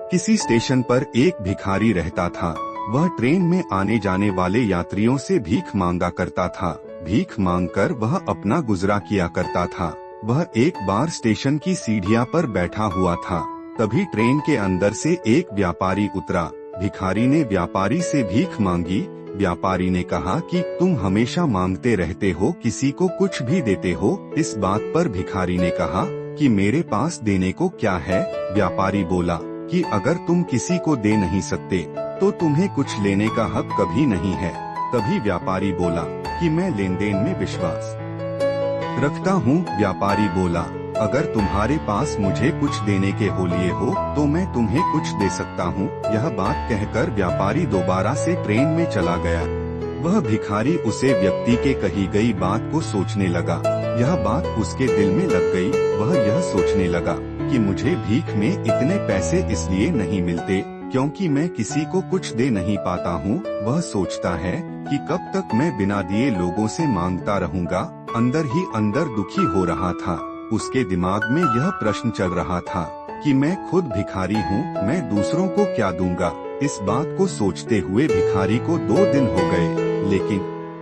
किसी स्टेशन पर एक भिखारी रहता था। वह ट्रेन में आने जाने वाले यात्रियों से भीख मांगा करता था। भीख मांगकर वह अपना गुजरा किया करता था। वह एक बार स्टेशन की सीढ़ियां पर बैठा हुआ था। तभी ट्रेन के अंदर से एक व्यापारी उतरा। भिखारी ने व्यापारी से भीख मांगी। व्यापारी ने कहा कि तुम हमेशा मांगते रहते हो, किसी को कुछ भी देते हो। इस बात पर भिखारी ने कहा कि मेरे पास देने को क्या है। व्यापारी बोला कि अगर तुम किसी को दे नहीं सकते तो तुम्हें कुछ लेने का हक कभी नहीं है। तभी व्यापारी बोला कि मैं लेन देन में विश्वास रखता हूँ। व्यापारी बोला अगर तुम्हारे पास मुझे कुछ देने के लिए हो तो मैं तुम्हें कुछ दे सकता हूँ। यह बात कहकर व्यापारी दोबारा से ट्रेन में चला गया। वह भिखारी उसे व्यक्ति के कही गई बात को सोचने लगा। यह बात उसके दिल में लग गई। वह यह सोचने लगा कि मुझे भीख में इतने पैसे इसलिए नहीं मिलते क्योंकि मैं किसी को कुछ दे नहीं पाता हूँ। वह सोचता है कि कब तक मैं बिना दिए लोगों से मांगता रहूँगा। अंदर ही अंदर दुखी हो रहा था। उसके दिमाग में यह प्रश्न चल रहा था कि मैं खुद भिखारी हूँ, मैं दूसरों को क्या दूंगा। इस बात को सोचते हुए भिखारी को 2 दिन हो गए, लेकिन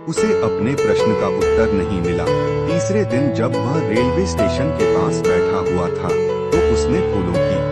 उसे अपने प्रश्न का उत्तर नहीं मिला। तीसरे दिन जब वह रेलवे स्टेशन के पास बैठा हुआ था तो उसने फूलों की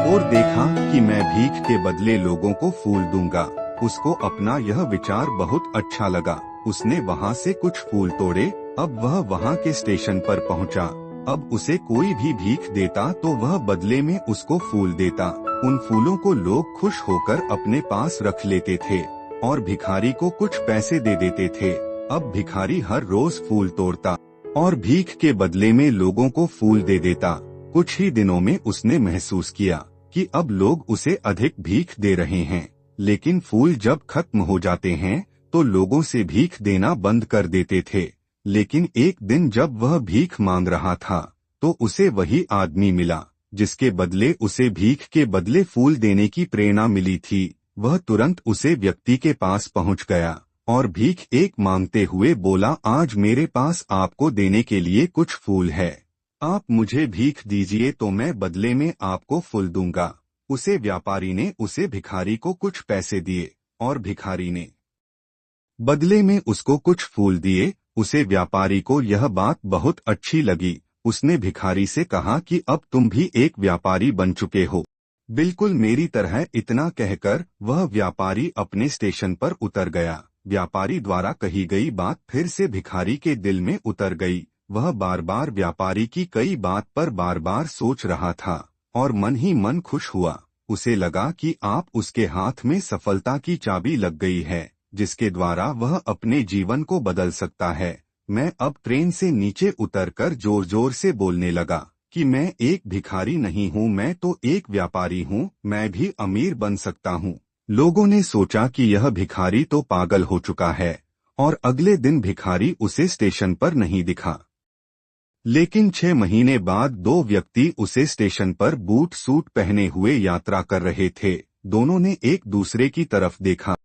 ओर देखा कि मैं भीख के बदले लोगों को फूल दूंगा। उसको अपना यह विचार बहुत अच्छा लगा। उसने वहाँ से कुछ फूल तोड़े। अब वह वहाँ के स्टेशन पर पहुँचा। अब उसे कोई भी भीख देता तो वह बदले में उसको फूल देता। उन फूलों को लोग खुश होकर अपने पास रख लेते थे और भिखारी को कुछ पैसे दे देते थे। अब भिखारी हर रोज फूल तोड़ता और भीख के बदले में लोगों को फूल दे देता। कुछ ही दिनों में उसने महसूस किया कि अब लोग उसे अधिक भीख दे रहे हैं, लेकिन फूल जब खत्म हो जाते हैं तो लोगों से भीख देना बंद कर देते थे। लेकिन एक दिन जब वह भीख मांग रहा था तो उसे वही आदमी मिला जिसके बदले उसे भीख के बदले फूल देने की प्रेरणा मिली थी। वह तुरंत उसे व्यक्ति के पास पहुंच गया और भीख एक मांगते हुए बोला, आज मेरे पास आपको देने के लिए कुछ फूल है, आप मुझे भीख दीजिए तो मैं बदले में आपको फूल दूंगा। उसे व्यापारी ने उसे भिखारी को कुछ पैसे दिए और भिखारी ने बदले में उसको कुछ फूल दिए। उसे व्यापारी को यह बात बहुत अच्छी लगी। उसने भिखारी से कहा कि अब तुम भी एक व्यापारी बन चुके हो, बिल्कुल मेरी तरह। इतना कहकर वह व्यापारी अपने स्टेशन पर उतर गया। व्यापारी द्वारा कही गई बात फिर से भिखारी के दिल में उतर गई। वह बार बार व्यापारी की कई बात पर बार बार सोच रहा था और मन ही मन खुश हुआ। उसे लगा कि आप उसके हाथ में सफलता की चाबी लग गई है जिसके द्वारा वह अपने जीवन को बदल सकता है। मैं अब ट्रेन से नीचे उतरकर जोर जोर से बोलने लगा कि मैं एक भिखारी नहीं हूँ, मैं तो एक व्यापारी हूँ, मैं भी अमीर बन सकता हूँ। लोगों ने सोचा कि यह भिखारी तो पागल हो चुका है और अगले दिन भिखारी उसे स्टेशन पर नहीं दिखा। लेकिन 6 महीने बाद 2 व्यक्ति उसे स्टेशन पर बूट सूट पहने हुए यात्रा कर रहे थे। दोनों ने एक दूसरे की तरफ देखा।